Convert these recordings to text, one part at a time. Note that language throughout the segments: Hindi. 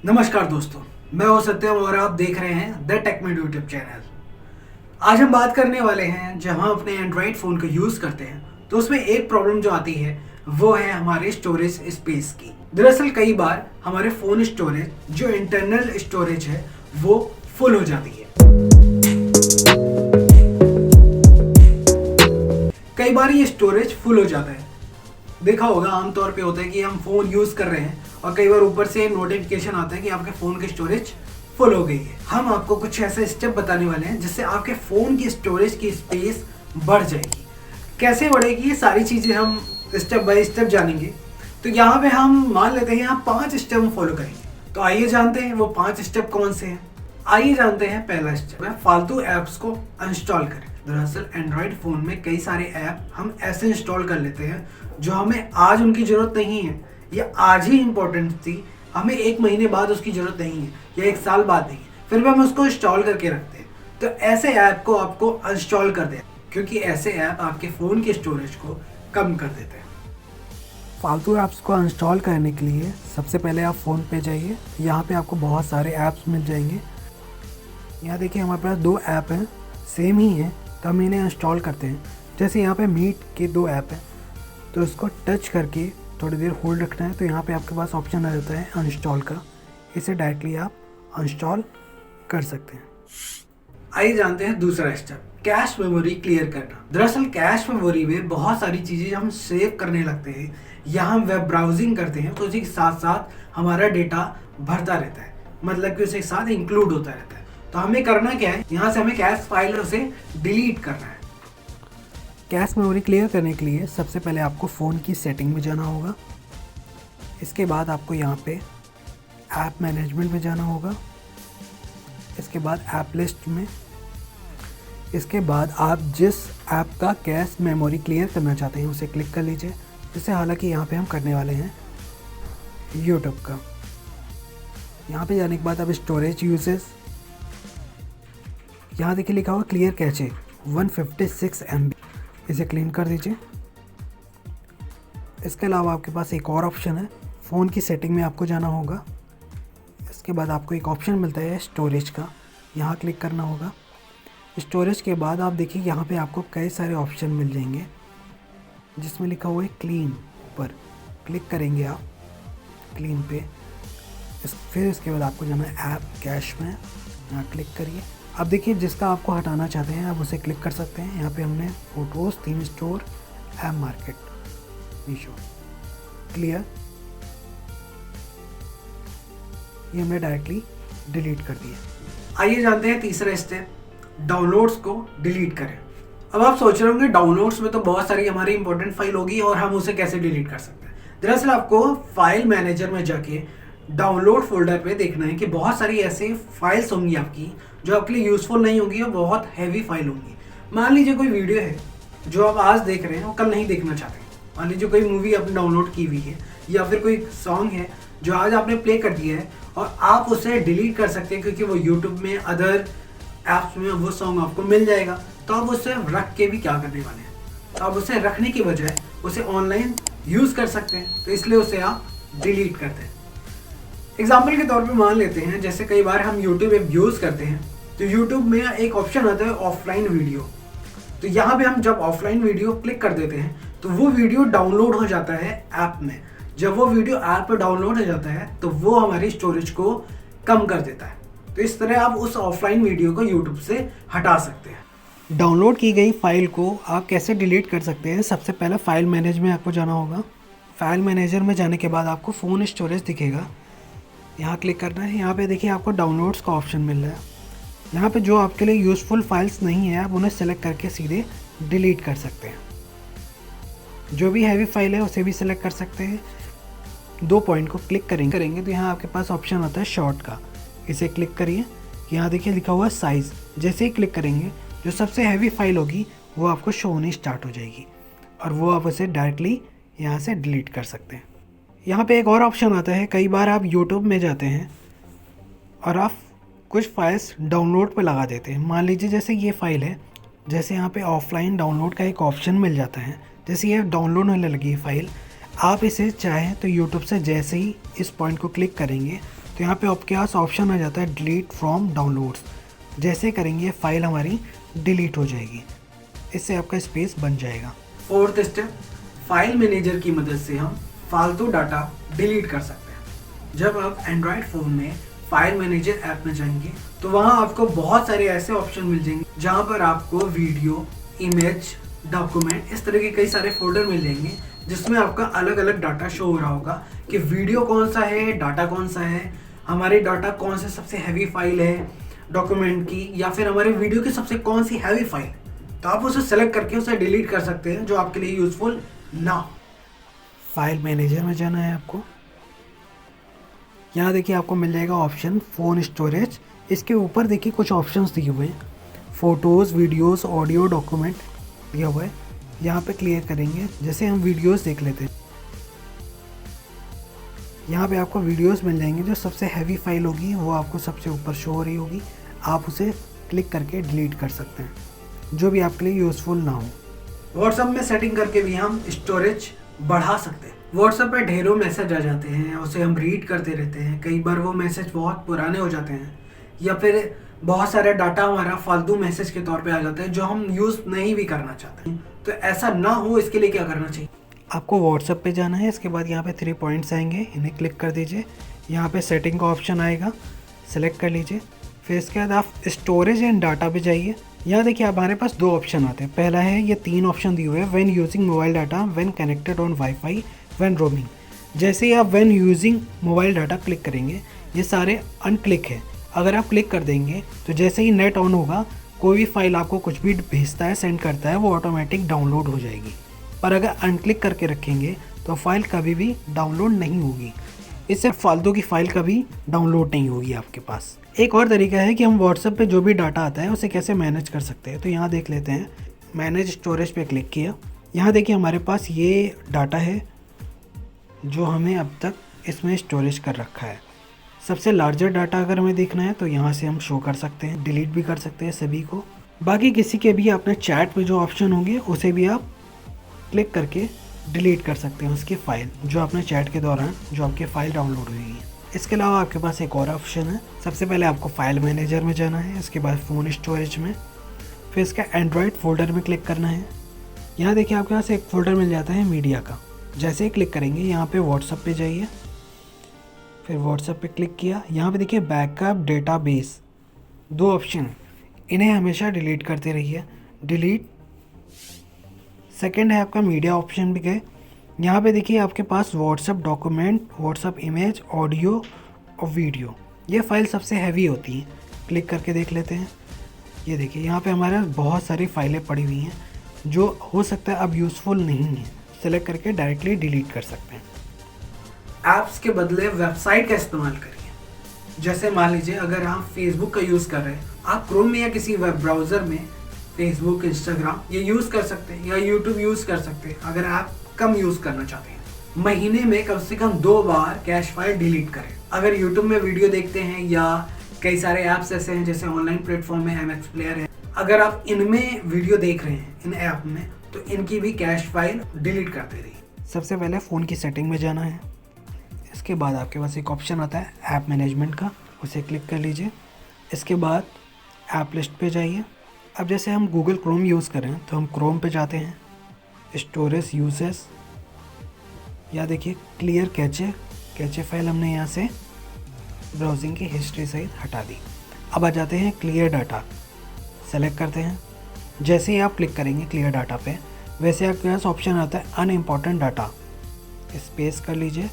नमस्कार दोस्तों, मैं हूं सत्यम और आप देख रहे हैं द टेकमेट यूट्यूब चैनल। आज हम बात करने वाले हैं जब हम अपने एंड्रॉइड फ़ोन को यूज़ करते हैं तो उसमें एक प्रॉब्लम जो आती है वो है हमारे स्टोरेज स्पेस की। दरअसल कई बार हमारे फ़ोन स्टोरेज जो इंटरनल स्टोरेज है वो फुल हो जाती है। कई बार ये स्टोरेज फुल हो जाता है। देखा होगा आमतौर पे होता है कि हम फ़ोन यूज़ कर रहे हैं और कई बार ऊपर से नोटिफिकेशन आता है कि आपके फ़ोन की स्टोरेज फुल हो गई है। हम आपको कुछ ऐसे स्टेप बताने वाले हैं जिससे आपके फ़ोन की स्टोरेज की स्पेस बढ़ जाएगी। कैसे बढ़ेगी ये सारी चीज़ें हम स्टेप बाय स्टेप जानेंगे। तो यहाँ पे हम मान लेते हैं यहाँ 5 स्टेप हम फॉलो करेंगे। तो आइए जानते हैं वो 5 स्टेप कौन से हैं। आइए जानते हैं पहला स्टेप है फालतू ऐप्स को अनइंस्टॉल करें। दरअसल एंड्रॉयड फ़ोन में कई सारे ऐप हम ऐसे इंस्टॉल कर लेते हैं जो हमें आज उनकी ज़रूरत नहीं है या आज ही इम्पोर्टेंट थी, हमें 1 महीने बाद उसकी ज़रूरत नहीं है या 1 साल बाद नहीं है, फिर भी हम उसको इंस्टॉल करके रखते हैं। तो ऐसे ऐप को आपको अनइंस्टॉल कर दें क्योंकि ऐसे ऐप आपके फ़ोन की स्टोरेज को कम कर देते हैं। फालतू ऐप्स को अनइंस्टॉल करने के लिए सबसे पहले आप फ़ोन पे जाइए। यहाँ पे आपको बहुत सारे ऐप्स मिल जाएंगे। यहाँ देखिए हमारे पास 2 ऐप हैं, सेम ही हैं, तो हम इन्हें इंस्टॉल करते हैं। जैसे यहाँ पे मीट के 2 ऐप हैं, तो इसको टच करके थोड़ी देर होल्ड रखना है। तो यहाँ पे आपके पास ऑप्शन आ जाता है अनइंस्टॉल का, इसे डायरेक्टली आप अनइंस्टॉल कर सकते हैं। आइए जानते हैं दूसरा स्टेप, कैश मेमोरी क्लियर करना। दरअसल कैश मेमोरी में बहुत सारी चीज़ें हम सेव करने लगते हैं या हम वेब ब्राउजिंग करते हैं तो उसी के साथ साथ हमारा डेटा भरता रहता है, मतलब कि उसके साथ इंक्लूड होता रहता है। तो हमें करना क्या है, यहाँ से हमें कैश फाइल से डिलीट करना है। कैश मेमोरी क्लियर करने के लिए सबसे पहले आपको फ़ोन की सेटिंग में जाना होगा। इसके बाद आपको यहाँ पे ऐप मैनेजमेंट में जाना होगा। इसके बाद ऐप लिस्ट में। इसके बाद आप जिस ऐप का कैश मेमोरी क्लियर करना चाहते हैं उसे क्लिक कर लीजिए। जैसे हालांकि यहाँ पे हम करने वाले हैं यूट्यूब का। यहाँ पे जाने के बाद अब स्टोरेज यूजेस, यहाँ देखिए लिखा हुआ क्लियर कैचे 156 MB, इसे क्लीन कर दीजिए। इसके अलावा आपके पास एक और ऑप्शन है, फ़ोन की सेटिंग में आपको जाना होगा। इसके बाद आपको एक ऑप्शन मिलता है स्टोरेज का, यहाँ क्लिक करना होगा। स्टोरेज के बाद आप देखिए यहाँ पे आपको कई सारे ऑप्शन मिल जाएंगे जिसमें लिखा हुआ है क्लीन, पर क्लिक करेंगे आप क्लीन पे। फिर इसके बाद आपको जाना है ऐप कैश में, यहाँ क्लिक करिए। अब देखिए जिसका आपको हटाना चाहते हैं आप उसे क्लिक कर सकते हैं। यहाँ पे हमने photos, theme store, app market, Meesho, clear, ये हमने डायरेक्टली डिलीट कर दिया। आइए जानते हैं तीसरा स्टेप, डाउनलोड्स को डिलीट करें। अब आप सोच रहे होंगे डाउनलोड्स में तो बहुत सारी हमारी इंपॉर्टेंट फाइल होगी और हम उसे कैसे डिलीट कर सकते हैं। दरअसल आपको फाइल मैनेजर में जाके डाउनलोड फोल्डर पे देखना है कि बहुत सारी ऐसी फाइल्स होंगी आपकी जो आपके लिए यूज़फुल नहीं होंगी और बहुत हैवी फाइल होंगी। मान लीजिए कोई वीडियो है जो आप आज देख रहे हैं और कल नहीं देखना चाहते। मान लीजिए कोई मूवी आपने डाउनलोड की हुई है या फिर कोई सॉन्ग है जो आज आपने प्ले कर दिया है और आप उसे डिलीट कर सकते हैं क्योंकि वो यूट्यूब में, अदर ऐप्स में वो सॉन्ग आपको मिल जाएगा। तो आप उसे रख के भी क्या करने वाले हैं, तो आप उसे रखने की बजाय उसे ऑनलाइन यूज़ कर सकते हैं, तो इसलिए उसे आप डिलीट करते हैं। एग्जाम्पल के तौर पे मान लेते हैं जैसे कई बार हम यूट्यूब ऐप यूज़ करते हैं तो यूट्यूब में एक ऑप्शन आता है ऑफलाइन वीडियो। तो यहाँ पे हम जब ऑफलाइन वीडियो क्लिक कर देते हैं तो वो वीडियो डाउनलोड हो जाता है ऐप में। जब वो वीडियो ऐप पर डाउनलोड हो जाता है तो वो हमारी स्टोरेज को कम कर देता है। तो इस तरह आप उस ऑफलाइन वीडियो को यूट्यूब से हटा सकते हैं। डाउनलोड की गई फाइल को आप कैसे डिलीट कर सकते हैं, सबसे पहले फाइल मैनेजर में आपको जाना होगा। फाइल मैनेजर में जाने के बाद आपको फ़ोन स्टोरेज दिखेगा, यहाँ क्लिक करना है। यहाँ पे देखिए आपको डाउनलोड्स का ऑप्शन मिल रहा है। यहाँ पे जो आपके लिए यूज़फुल फाइल्स नहीं है आप उन्हें सेलेक्ट करके सीधे डिलीट कर सकते हैं। जो भी हैवी फाइल है उसे भी सिलेक्ट कर सकते हैं। 2 पॉइंट को क्लिक करेंगे तो यहाँ आपके पास ऑप्शन आता है शॉर्ट का, इसे क्लिक करिए। यहाँ देखिए लिखा हुआ है साइज़, जैसे ही क्लिक करेंगे जो सबसे हैवी फाइल होगी वो आपको शो होनी स्टार्ट हो जाएगी और वो आप उसे डायरेक्टली यहाँ से डिलीट कर सकते हैं। यहाँ पे एक और ऑप्शन आता है, कई बार आप यूट्यूब में जाते हैं और आप कुछ फाइल्स डाउनलोड पे लगा देते हैं। मान लीजिए जैसे ये फ़ाइल है, जैसे यहाँ पे ऑफलाइन डाउनलोड का एक ऑप्शन मिल जाता है। जैसे ये डाउनलोड होने लगी फ़ाइल, आप इसे चाहें तो यूट्यूब से जैसे ही इस पॉइंट को क्लिक करेंगे तो यहाँ पे आपके पास ऑप्शन आ जाता है डिलीट फ्रॉम डाउनलोड्स। जैसे करेंगे फाइल हमारी डिलीट हो जाएगी, इससे आपका स्पेस बन जाएगा। फोर्थ स्टेप, फाइल मैनेजर की मदद से हम फालतू डाटा डिलीट कर सकते हैं। जब आप एंड्रॉयड फ़ोन में फाइल मैनेजर ऐप में जाएंगे तो वहाँ आपको बहुत सारे ऐसे ऑप्शन मिल जाएंगे जहाँ पर आपको वीडियो, इमेज, डॉक्यूमेंट, इस तरह के कई सारे फोल्डर मिल जाएंगे जिसमें आपका अलग अलग डाटा शो हो रहा होगा कि वीडियो कौन सा है, डाटा कौन सा है, हमारे डाटा कौन से सबसे हैवी फाइल है डॉक्यूमेंट की, या फिर हमारे वीडियो की सबसे कौन सी हैवी फाइल। तो आप उसे सेलेक्ट करके उसे डिलीट कर सकते हैं जो आपके लिए यूजफुल ना हो। फाइल मैनेजर में जाना है आपको। यहाँ देखिए आपको मिल जाएगा ऑप्शन फ़ोन स्टोरेज। इसके ऊपर देखिए कुछ ऑप्शंस दिए हुए हैं, फ़ोटोज़, वीडियोज़, ऑडियो, डॉक्यूमेंट दिया हुआ है। यहाँ पे क्लियर करेंगे। जैसे हम वीडियोज़ देख लेते हैं, यहाँ पे आपको वीडियोज़ मिल जाएंगे। जो सबसे हैवी फाइल होगी वो आपको सबसे ऊपर शो हो रही होगी, आप उसे क्लिक करके डिलीट कर सकते हैं जो भी आपके लिए यूज़फुल ना हो। व्हाट्सएप में सेटिंग करके भी हम स्टोरेज बढ़ा सकते हैं। व्हाट्सएप पे ढेरों मैसेज आ जाते हैं, उसे हम रीड करते रहते हैं। कई बार वो मैसेज बहुत पुराने हो जाते हैं या फिर बहुत सारा डाटा हमारा फालतू मैसेज के तौर पे आ जाता है जो हम यूज़ नहीं भी करना चाहते हैं। तो ऐसा ना हो, इसके लिए क्या करना चाहिए? आपको व्हाट्सएप पे जाना है। इसके बाद यहाँ पे 3 पॉइंट्स आएंगे, इन्हें क्लिक कर दीजिए। यहाँ पे सेटिंग का ऑप्शन आएगा, सेलेक्ट कर लीजिए। फिर इसके बाद आप स्टोरेज एंड डाटा पे जाइए। यहाँ देखिए हमारे पास 2 ऑप्शन आते हैं। पहला है ये 3 ऑप्शन दिए हुए हैं, when using mobile data, when connected on wifi, when roaming. जैसे ही आप when using mobile data click करेंगे ये सारे अनक्लिक है। अगर आप क्लिक कर देंगे तो जैसे ही नेट ऑन होगा, कोई भी फाइल आपको कुछ भी भेजता है, सेंड करता है, वो ऑटोमेटिक डाउनलोड हो जाएगी। पर अगर अनक्लिक करके रखेंगे तो फाइल कभी भी डाउनलोड नहीं होगी। इससे फालतू की फाइल कभी डाउनलोड नहीं होगी आपके पास। एक और तरीका है कि हम व्हाट्सएप पे जो भी डाटा आता है उसे कैसे मैनेज कर सकते हैं। तो यहाँ देख लेते हैं, मैनेज स्टोरेज पे क्लिक किया। यहाँ देखिए हमारे पास ये डाटा है जो हमें अब तक इसमें स्टोरेज कर रखा है। सबसे लार्जर डाटा अगर हमें देखना है तो यहाँ से हम शो कर सकते हैं, डिलीट भी कर सकते हैं सभी को। बाकी किसी के भी अपने चैट में जो ऑप्शन होंगे उसे भी आप क्लिक करके डिलीट कर सकते हैं, उसकी फ़ाइल जो आपने चैट के दौरान जो आपकी फ़ाइल डाउनलोड हुई है। इसके अलावा आपके पास एक और ऑप्शन है। सबसे पहले आपको फाइल मैनेजर में जाना है, इसके बाद फ़ोन स्टोरेज में, फिर इसका एंड्रॉयड फोल्डर में क्लिक करना है। यहाँ देखिए आपके पास एक फ़ोल्डर मिल जाता है मीडिया का। जैसे ही क्लिक करेंगे यहाँ पे व्हाट्सएप पे जाइए, फिर व्हाट्सएप पे क्लिक किया। यहाँ पे देखिए बैकअप, डेटाबेस, 2 ऑप्शन, इन्हें हमेशा डिलीट करते रहिए। डिलीट। सेकंड है आपका मीडिया ऑप्शन भी गए। यहाँ पे देखिए आपके पास WhatsApp document, WhatsApp image, audio और वीडियो, ये फाइल सबसे हैवी होती हैं। क्लिक करके देख लेते हैं। ये देखिए यहाँ पे हमारे बहुत सारी फाइलें पड़ी हुई हैं जो हो सकता है अब यूज़फुल नहीं है। सेलेक्ट करके डायरेक्टली डिलीट कर सकते हैं। ऐप्स के बदले वेबसाइट का इस्तेमाल करिए। जैसे मान लीजिए अगर आप फेसबुक का यूज़ कर रहे हैं, आप क्रोम में या किसी वेब ब्राउज़र में फेसबुक, इंस्टाग्राम ये यूज़ कर सकते हैं या यूट्यूब यूज़ कर सकते हैं। अगर आप कम यूज़ करना चाहते हैं, महीने में कम से कम 2 बार कैश फाइल डिलीट करें। अगर यूट्यूब में वीडियो देखते हैं या कई सारे ऐप्स ऐसे हैं जैसे ऑनलाइन प्लेटफॉर्म में MX प्लेयर है, अगर आप इनमें वीडियो देख रहे हैं इन ऐप में, तो इनकी भी कैश फाइल डिलीट करते रहिए। सबसे पहले फ़ोन की सेटिंग में जाना है। इसके बाद आपके पास एक ऑप्शन आता है ऐप मैनेजमेंट का, उसे क्लिक कर लीजिए। इसके बाद ऐप लिस्ट पे जाइए। अब जैसे हम गूगल क्रोम यूज़ करें तो हम क्रोम पे जाते हैं, स्टोरेज यूसेस, या देखिए क्लियर कैचे फाइल हमने यहाँ से ब्राउजिंग की हिस्ट्री सहित हटा दी। अब आ जाते हैं क्लियर डाटा, सेलेक्ट करते हैं। जैसे ही आप क्लिक करेंगे क्लियर डाटा पे, वैसे आपके पास ऑप्शन आता है अनइम्पॉर्टेंट डाटा, स्पेस कर लीजिए,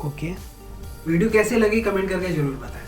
ओके। वीडियो कैसे लगी कमेंट करके ज़रूर बताएं।